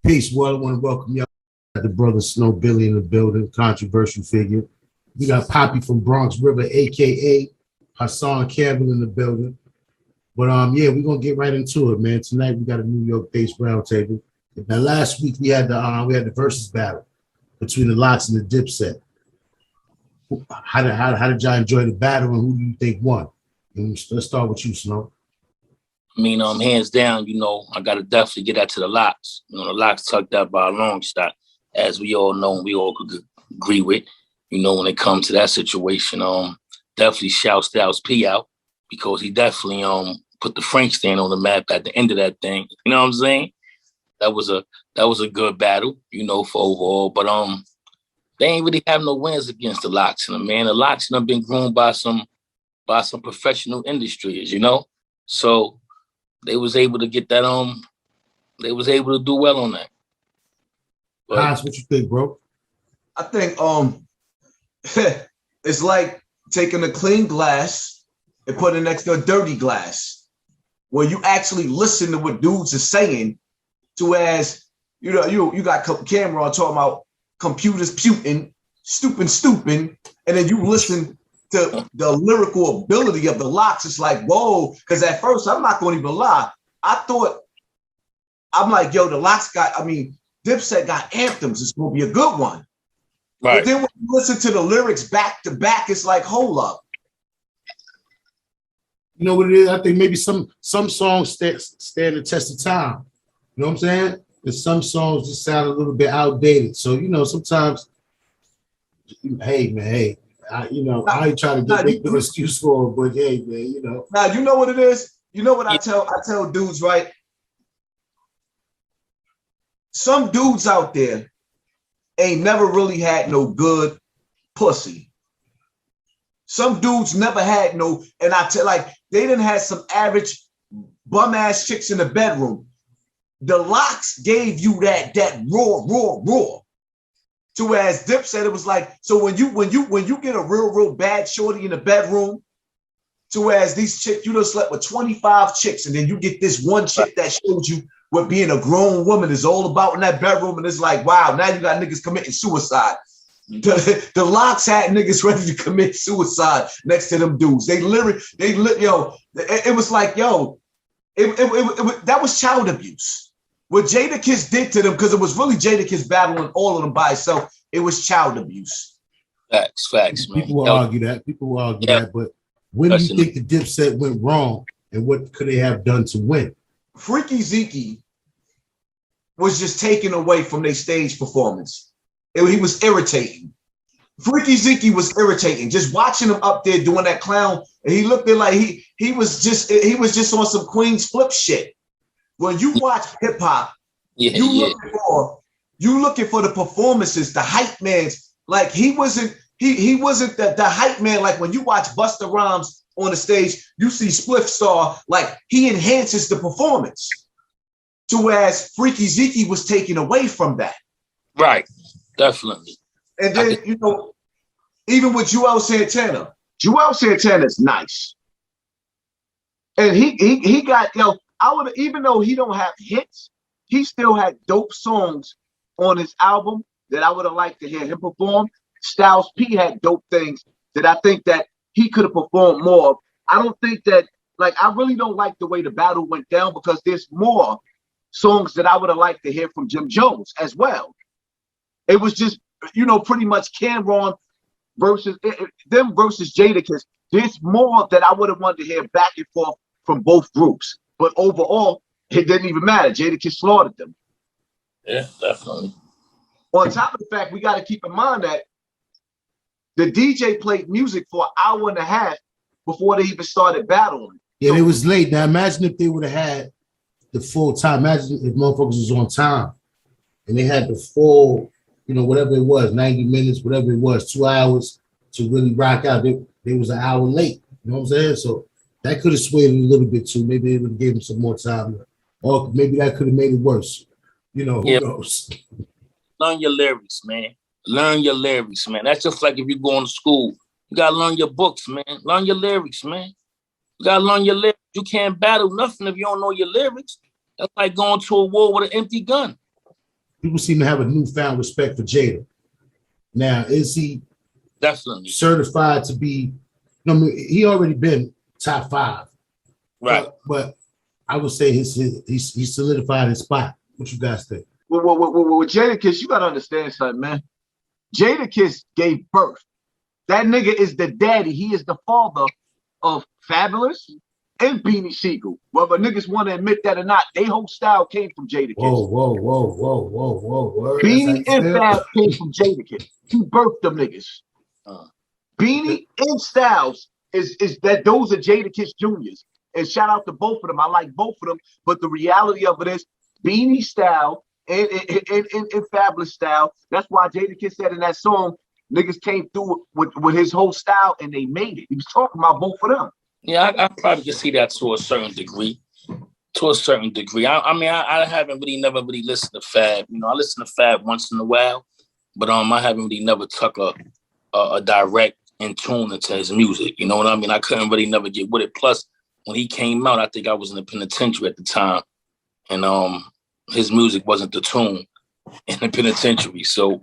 Peace, world. I want to welcome y'all. The brother Snow Billy in the building, controversial figure. We got Poppy from Bronx River, aka Hassan Campbell in the building. But yeah, we're gonna get right into it, man. Tonight we got a New York-based roundtable. Now, last week we had the versus battle between the Lox and the Dipset. How did y'all enjoy the battle, and who do you think won? And let's start with you, Snow. I mean, hands down, I got to definitely get that to the Lox. The Lox tucked out by a long shot, as we all know, and we all could agree with. When it comes to that situation, definitely shouts P out because he definitely put the Frank stand on the map at the end of that thing. You know what I'm saying? That was a good battle, for overall. But they ain't really have no wins against the Lox. And man, the Lox have been groomed by some professional industries, So they was able to get that they was able to do well on that. Hans, what you think, bro? I think it's like taking a clean glass and putting it next to a dirty glass, where you actually listen to what dudes are saying, to as you got camera talking about computers puting, stupid, and then you listen to the lyrical ability of the Lox. It's like, whoa, because at first, I'm not going to even lie, I'm like, yo, the Lox Dipset got anthems. It's going to be a good one. Right. But then when you listen to the lyrics back to back, it's like, hold up. You know what it is? I think maybe some songs stand the test of time. You know what I'm saying? And some songs just sound a little bit outdated. So, sometimes, hey, I ain't trying to make no excuse for it, but hey, man, Now, you know what it is? You know what I tell dudes, right? Some dudes out there ain't never really had no good pussy. Some dudes never had no, and they didn't have some average bum ass chicks in the bedroom. The Lox gave you that raw. To as Dip said, it was like, so when you get a real bad shorty in the bedroom, to as these chicks, you done slept with 25 chicks, and then you get this one chick that shows you what being a grown woman is all about in that bedroom, and it's like, wow, now you got niggas committing suicide. The Lox had niggas ready to commit suicide next to them dudes. It was like, yo, that was child abuse. What Jadakiss did to them, because it was really Jadakiss battling all of them by itself, it was child abuse. Facts, man. People will argue that. But when do you think the Dipset went wrong, and what could they have done to win? Freaky Zeke was just taken away from their stage performance. He was irritating. Freaky Zeke was irritating. Just watching him up there doing that clown, and he looked like he was just on some Queen's Flip shit. When you watch hip hop, you looking for the performances, the hype mans. Like he wasn't the hype man. Like when you watch Busta Rhymes on the stage, you see Spliff Star, like he enhances the performance. To as Freaky Zeke was taken away from that. Right, definitely. And then even with Joel Santana is nice, and he got even though he don't have hits, he still had dope songs on his album that I would have liked to hear him perform. Styles P had dope things that I think that he could have performed more of. I don't think that, I really don't like the way the battle went down, because there's more songs that I would have liked to hear from Jim Jones as well. It was just, pretty much Cameron versus Jadakiss. There's more that I would have wanted to hear back and forth from both groups. But overall, it didn't even matter. Jadakiss slaughtered them. Yeah, definitely. On top of the fact, we got to keep in mind that the DJ played music for an hour and a half before they even started battling. Yeah, it was late. Now imagine if they would have had the full time. Imagine if motherfuckers was on time and they had the full, whatever it was, 90 minutes, whatever it was, 2 hours to really rock out. They was an hour late. You know what I'm saying? So that could have swayed it a little bit too. Maybe it would have gave him some more time. Or maybe that could have made it worse. Who knows? Learn your lyrics, man. Learn your lyrics, man. That's just like if you're going to school. You got to learn your books, man. Learn your lyrics, man. You got to learn your lyrics. You can't battle nothing if you don't know your lyrics. That's like going to a war with an empty gun. people seem to have a newfound respect for Jada. Now, is he Definitely certified to be? I mean, he already been top 5, right. But I would say he solidified his spot. What you guys think? Well, Jadakiss, you gotta understand something, man. Jadakiss gave birth. That nigga is the daddy. He is the father of Fabulous and Beanie Siegel. Whether niggas want to admit that or not, they whole style came from Jadakiss. Whoa. Beanie and Fab came from Jadakiss. He birthed them niggas. Beanie and Styles is that those are Jadakiss Juniors. And shout out to both of them. I like both of them. But the reality of it is Beanie style and Fabulous style. That's why Jadakiss said in that song, niggas came through with his whole style and they made it. He was talking about both of them. Yeah, I probably can see that to a certain degree. I mean, I haven't never really listened to Fab. You know, I listen to Fab once in a while, but I haven't really never took a direct in tune into his music. You know what I mean? I couldn't really never get with it. Plus, when he came out, I think I was in the penitentiary at the time, and his music wasn't the tune in the penitentiary. So,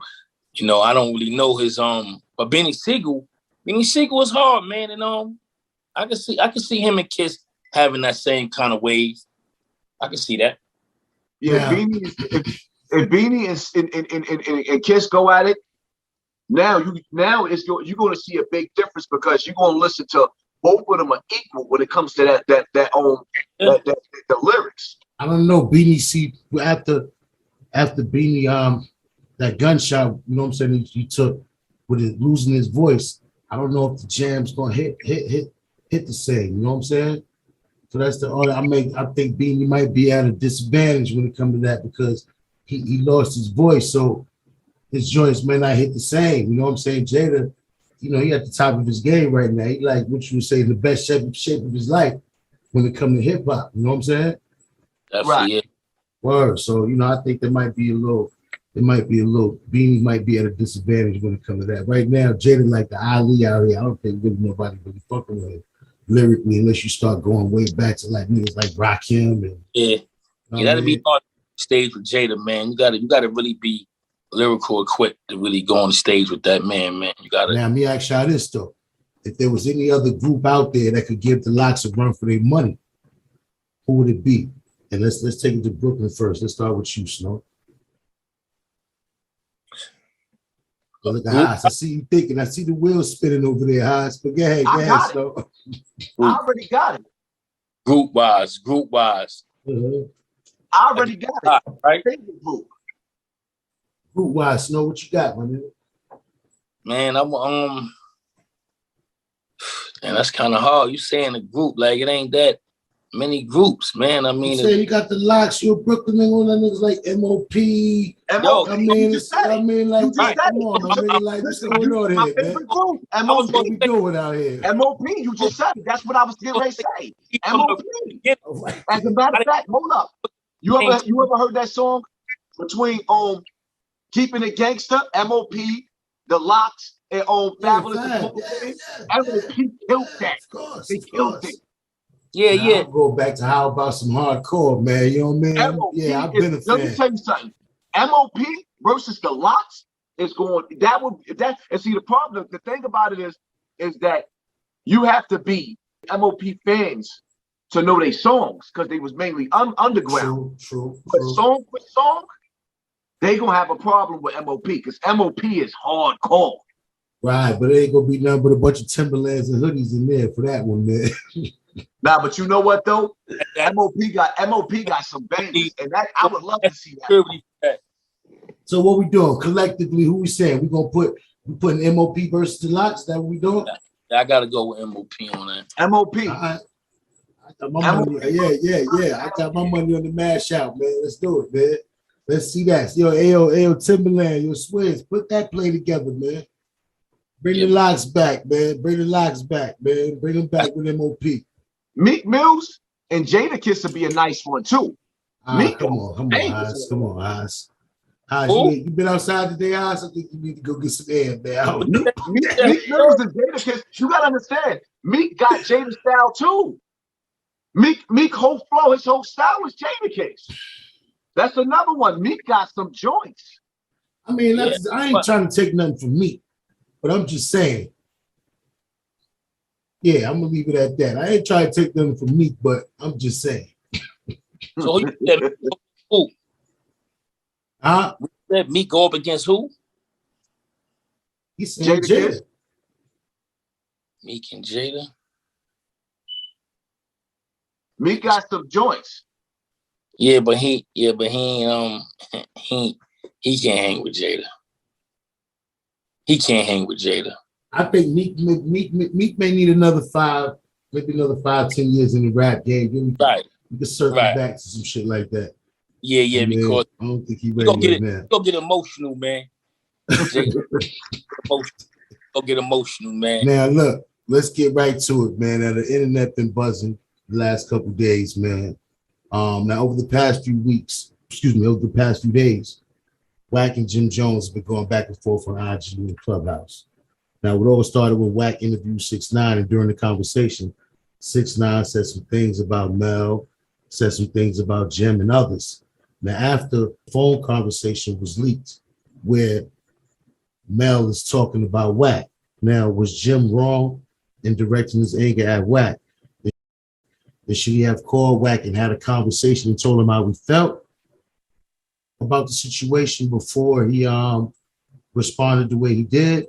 you know, I don't really know his but Beanie Siegel is hard, man, and I can see him and Kiss having that same kind of wave. I can see that. Yeah. If Beanie and Kiss go at it, now you're going to see a big difference because you're going to listen to both of them are equal when it comes to the lyrics. I don't know. Beanie see after Beanie that gunshot, you know what I'm saying, he took with it losing his voice. I don't know if the jam's gonna hit the same, you know what I'm saying? So that's the order I think Beanie might be at a disadvantage when it comes to that because he lost his voice, so his joints may not hit the same. You know what I'm saying? Jada, you know, he at the top of his game right now. He like what you would say the best shape of his life when it comes to hip hop. You know what I'm saying? That's right. It. Word. So, you know, I think there might be a little Beanie might be at a disadvantage when it comes to that. Right now, Jada like the Ali out here. I don't think really nobody really fucking with him lyrically unless you start going way back to like niggas like Rakim and that'd be hard stage with Jada, man. You gotta really be lyrical equipped to really go on the stage with that man. You gotta. Now, me ask y'all this though: if there was any other group out there that could give the Lox a run for their money, who would it be? And let's take it to Brooklyn first. Let's start with you, Snow. Look at Haas. I see you thinking. I see the wheels spinning over there, Haas. But go ahead, Snow. I already got it. Group wise. Uh-huh. I already got it. Right. Group wise, Snow, what you got, my nigga? Man, and that's kind of hard. You saying a group like it ain't that many groups, man. I mean, you say you got the Lox. You're a Brooklyn nigga. One of them niggas like MOP. I mean, like, come on, my nigga, like, what's going on here, man? MOP, what we doing out here? MOP, you just said it. That's what I was getting ready to say. MOP. As a matter of fact, hold up. You ever heard that song between Keeping It Gangsta, MOP, the Lox, and Fabulous? MOP killed that. They killed it. Yeah. I'll go back to how about some hardcore, man. You know what I mean? MOP I've been a fan. Let me tell you something. MOP versus the Lox is going. And see the problem. The thing about it is that you have to be MOP fans to know their songs because they was mainly underground. True. But song for song, they gonna have a problem with MOP because MOP is hardcore. Right, but it ain't gonna be nothing but a bunch of Timberlands and hoodies in there for that one, man. Nah, but you know what though? MOP got some bangers, and that I would love to see that. So what we doing collectively? Who we saying we putting MOP versus the Lox? That what we doing? I gotta go with MOP on that. MOP. I got my money. Yeah. I got my money on the mash out, man. Let's do it, man. Let's see that. Yo, Ayo, Timberland, yo, Swizz, put that play together, man. Bring the Lox back, man. Bring them back with MOP. Meek Mills and Jadakiss would be a nice one too. Come on, Haas. You been outside today, Haas? I think you need to go get some air, man. Meek Mills and Jadakiss, you gotta understand. Meek got Jada style too. Meek whole flow, his whole style was Jadakiss. That's another one. Meek got some joints. I mean, I ain't trying to take nothing from Meek, but I'm just saying. Yeah, I'm gonna leave it at that. I ain't trying to take nothing from Meek, but I'm just saying. So you said who? You said Meek go up against who? He said Jada. Meek and Jada. Meek got some joints. Yeah, but he ain't he can't hang with Jada. He can't hang with Jada. I think Meek may need another 10 years in the rap game. Right. We can circle back to some shit like that. Yeah, because I don't think he's ready right now. Go get emotional, man. Go get emotional, man. Now look, let's get right to it, man. Now the internet been buzzing the last couple of days, man. Now over the past few days, Wack and Jim Jones have been going back and forth on IG and Clubhouse. Now, it all started when Wack interviewed 6ix9ine, and during the conversation, 6ix9ine said some things about Mel, said some things about Jim and others. Now, after the phone conversation was leaked, where Mel is talking about Wack. Now, was Jim wrong in directing his anger at Wack? And should he have called Wack and had a conversation and told him how he felt about the situation before he responded the way he did?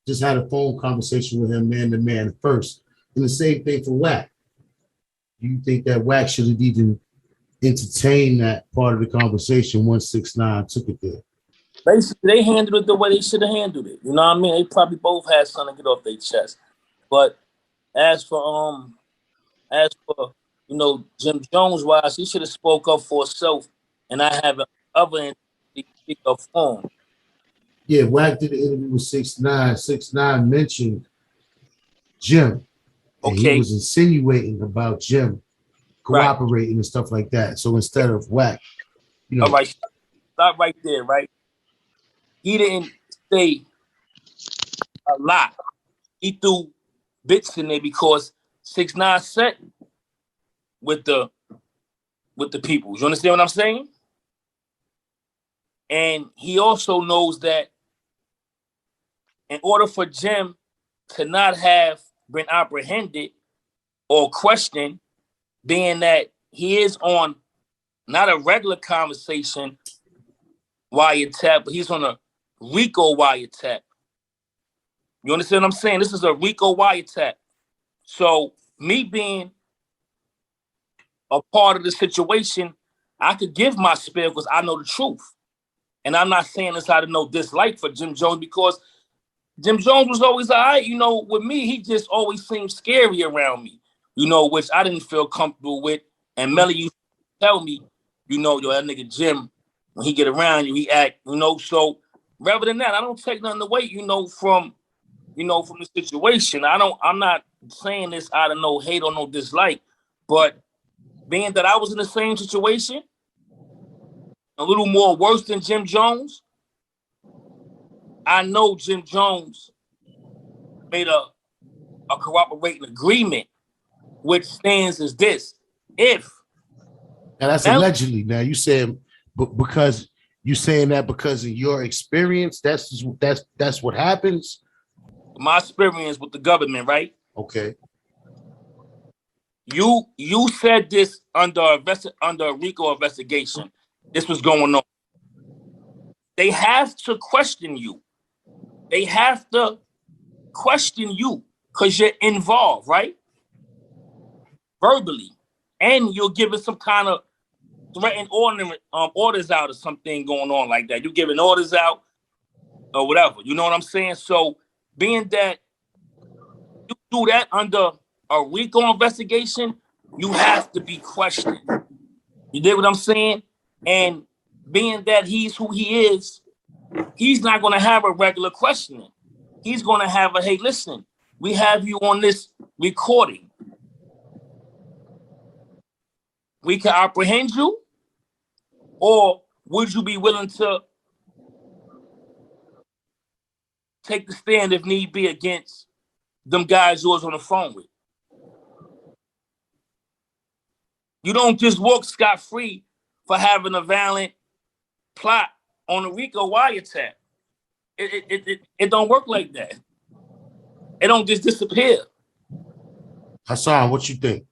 Just had a phone conversation with him man to man first. And the same thing for Wack. Do you think that Wack should have even entertained that part of the conversation once 6ix9ine took it there? Basically, they handled it the way they should have handled it. You know what I mean? They probably both had something to get off their chest. But as for Jim Jones wise, he should have spoke up for himself, and I have other speak up for him. Yeah, Wack did an interview with 6ix9ine. 6ix9ine mentioned Jim. And he was insinuating about Jim cooperating and stuff like that. So instead of Wack, All right, stop right there, right? He didn't say a lot. He threw bits in there because 6ix9ine set with the people. You understand what I'm saying? And he also knows that in order for Jim to not have been apprehended or questioned, being that he is on not a regular conversation wiretap, but he's on a RICO wiretap. You understand what I'm saying? This is a RICO wiretap. So me being a part of the situation, I could give my spiel because I know the truth. And I'm not saying this out of no dislike for Jim Jones, because Jim Jones was always all right. With me, he just always seemed scary around me, which I didn't feel comfortable with. And Melly used to tell me, yo, that nigga Jim, when he get around you, he act, So rather than that, I don't take nothing away, from the situation. I'm not saying this out of no hate or no dislike, but being that I was in the same situation, a little more worse than Jim Jones, I know Jim Jones made a cooperating agreement, which stands as this: if now that's allegedly. Now you saying, but because you saying that because of your experience, that's what happens. My experience with the government, right? Okay. You said this under a RICO investigation. This was going on. They have to question you. They have to question you because you're involved, right? Verbally. And you're giving some kind of threatened orders out or something going on like that. You're giving orders out or whatever. You know what I'm saying? So being that you do that under a RICO investigation, you have to be questioned. You dig what I'm saying? And being that he's who he is, he's not going to have a regular questioning. He's going to have hey, listen, we have you on this recording. We can apprehend you, or would you be willing to take the stand if need be against them guys yours on the phone with? You don't just walk scot-free for having a violent plot on a RICO wiretap. It don't work like that. It don't just disappear. Hassan, what you think?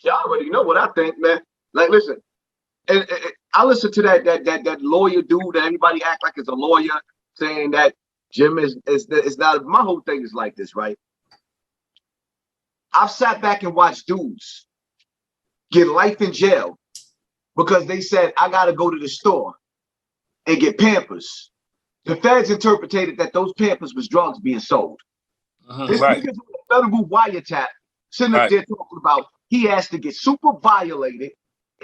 Y'all already know what I think, man. Like, listen, and I listen to that lawyer dude that everybody act like is a lawyer saying that Jim is not. My whole thing is like this, right? I've sat back and watched dudes get life in jail because they said, I got to go to the store and get Pampers. The feds interpreted that those Pampers was drugs being sold. This Right. nigga's on a federal wiretap sitting up there talking about he has to get super violated,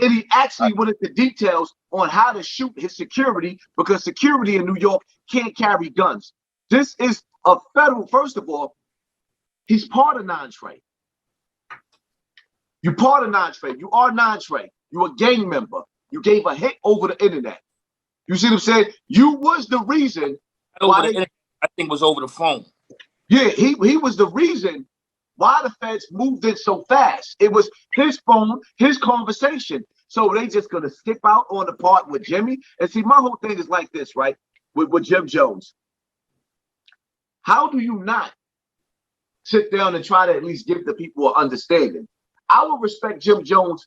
and he actually went into details on how to shoot his security because security in New York can't carry guns. This is a federal, first of all, he's part of non-trade. You're part of non-trade. You are non-trade. You're a gang member. You gave a hit over the internet. You see what I'm saying? You was the reason why I think it was over the phone. Yeah, he was the reason why the feds moved in so fast. It was his phone, his conversation. So they just gonna skip out on the part with Jimmy. And see, my whole thing is like this, right? With Jim Jones. How do you not sit down and try to at least give the people an understanding? I would respect Jim Jones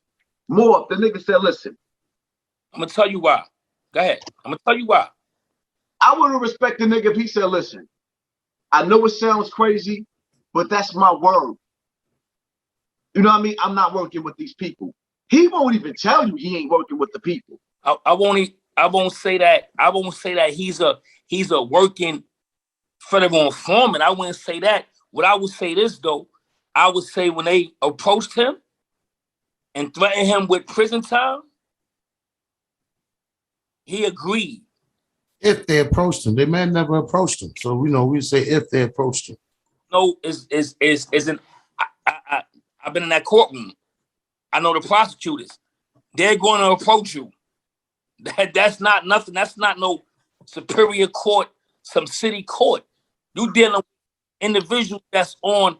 more if the nigga said, listen. I'm gonna tell you why. Go ahead. I'm gonna tell you why. I would respect the nigga if he said, listen, I know it sounds crazy, but that's my word. You know what I mean? I'm not working with these people. He won't even tell you he ain't working with the people. I won't say that. I won't say that he's a working federal informant. I wouldn't say that. What I would say this though, I would say when they approached him and threatened him with prison time, he agreed. If they approached him, they may have never approached him. So we say if they approached him. No, I've been in that courtroom. I know the prosecutors. They're going to approach you. That's not nothing. That's not no superior court, some city court. You dealing with individuals that's on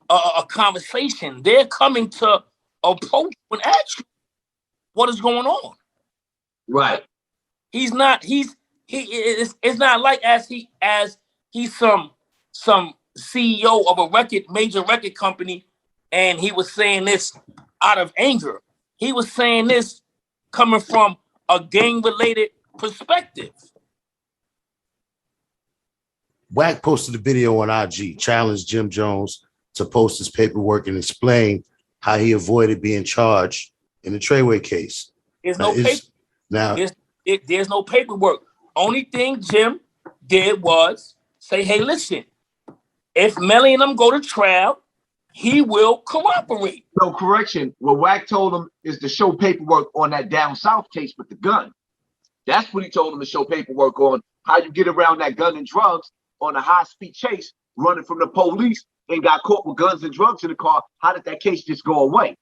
a conversation. They're coming to approach you and ask you what is going on. Right. It's not like as he's some CEO of a major record company and he was saying this out of anger. He was saying this coming from a gang-related perspective. Wack posted a video on IG, challenged Jim Jones to post his paperwork and explain how he avoided being charged in the Treyway case. There's no paperwork. Only thing Jim did was say, hey, listen, if Melly and them go to trial, he will cooperate. No, correction. What Wack told him is to show paperwork on that down south case with the gun. That's what he told him to show paperwork on, how you get around that gun and drugs on a high-speed chase, running from the police and got caught with guns and drugs in the car. How did that case just go away?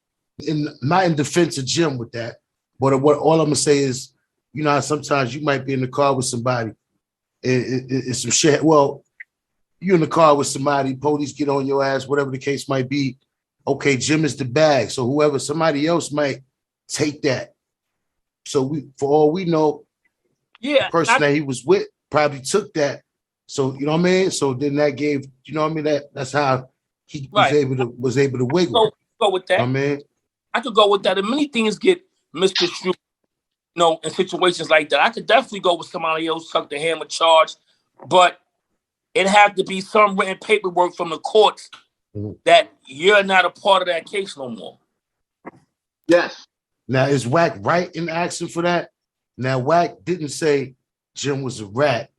Not in defense of Jim with that, but what all I'm gonna say is, how sometimes you might be in the car with somebody, it's some shit. Well, you're in the car with somebody, police get on your ass, whatever the case might be. Okay, Jim is the bag, so somebody else might take that. So for all we know, the person that he was with probably took that. So you know what I mean. So then that gave, that's how he was able to wiggle. Go with that. I could go with that. And many things get misconstrued, in situations like that. I could definitely go with somebody else, tuck the hammer charge, but it had to be some written paperwork from the courts that you're not a part of that case no more. Yes. Now, is Wack right in asking for that? Now, Wack didn't say Jim was a rat.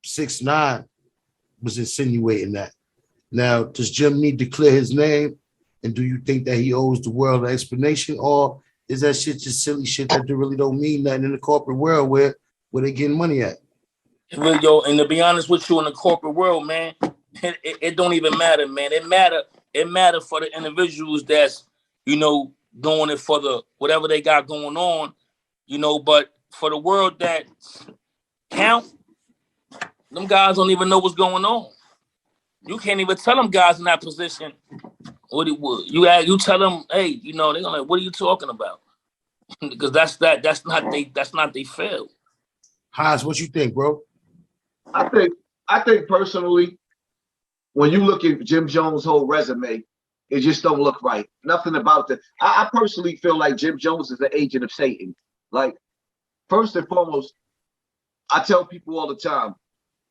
6ix9ine was insinuating that. Now, does Jim need to clear his name? And do you think that he owes the world an explanation? Or is that shit just silly shit that they really don't mean nothing in the corporate world where they getting money at? And to be honest with you, in the corporate world, man, it don't even matter, man. It matter for the individuals that's, doing it for the whatever they got going on, but for the world that count, them guys don't even know what's going on. You can't even tell them guys in that position what it would. You tell them, hey, they're gonna like, what are you talking about? because that's not they feel. Haas, what you think, bro? I think personally, when you look at Jim Jones' whole resume, it just don't look right. Nothing about that. I personally feel like Jim Jones is an agent of Satan. Like, first and foremost, I tell people all the time,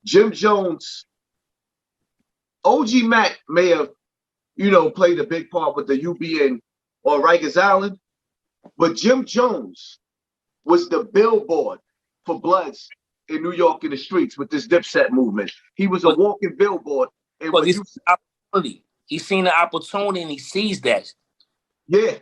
Jim Jones, OG Mac may have, played a big part with the UBN or Rikers Island, but Jim Jones was the billboard for Bloods in New York in the streets with this Dipset movement. He was a walking billboard. And But he's seen the opportunity and he sees that. Yeah,